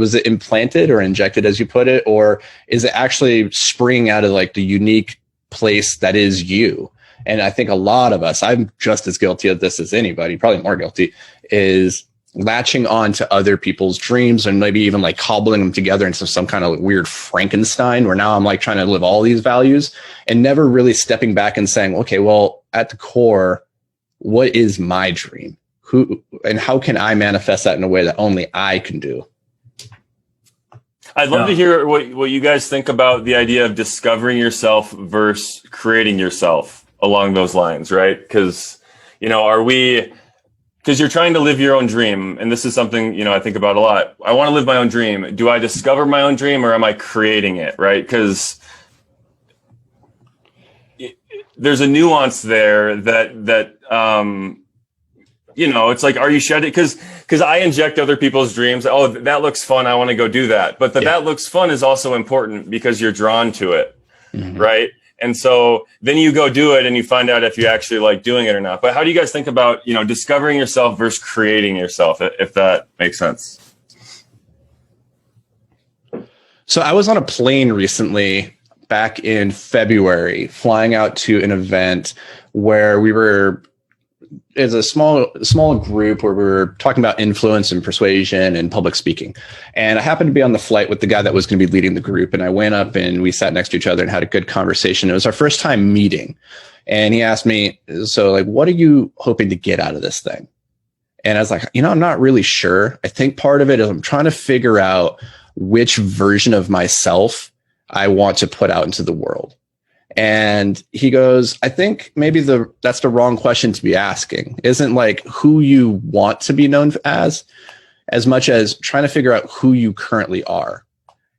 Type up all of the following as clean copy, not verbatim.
Was it implanted or injected, as you put it, or is it actually springing out of like the unique place that is you? And I think a lot of us, I'm just as guilty of this as anybody, probably more guilty, is latching on to other people's dreams and maybe even like cobbling them together into some kind of weird Frankenstein where now I'm like trying to live all these values and never really stepping back and saying, okay, well, at the core, what is my dream? Who and how can I manifest that in a way that only I can do? I'd love to hear what you guys think about the idea of discovering yourself versus creating yourself along those lines, right? Because, because you're trying to live your own dream. And this is something, I think about a lot. I want to live my own dream. Do I discover my own dream or am I creating it, right? Because there's a nuance there that it's like, are you shedding? Because I inject other people's dreams. Oh, that looks fun. I want to go do that. But that looks fun is also important because you're drawn to it, right? And so then you go do it and you find out if you actually like doing it or not. But how do you guys think about, discovering yourself versus creating yourself, if that makes sense? So I was on a plane recently back in February, flying out to an event where we were as a small group where we were talking about influence and persuasion and public speaking. And I happened to be on the flight with the guy that was going to be leading the group. And I went up and we sat next to each other and had a good conversation. It was our first time meeting. And he asked me, so like, what are you hoping to get out of this thing? And I was like, I'm not really sure. I think part of it is I'm trying to figure out which version of myself I want to put out into the world. And he goes, I think maybe that's the wrong question to be asking. Isn't like who you want to be known as much as trying to figure out who you currently are.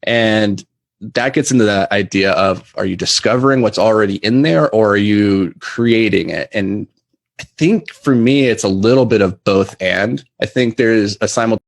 And that gets into that idea of, are you discovering what's already in there or are you creating it? And I think for me, it's a little bit of both. And I think there's a simultaneous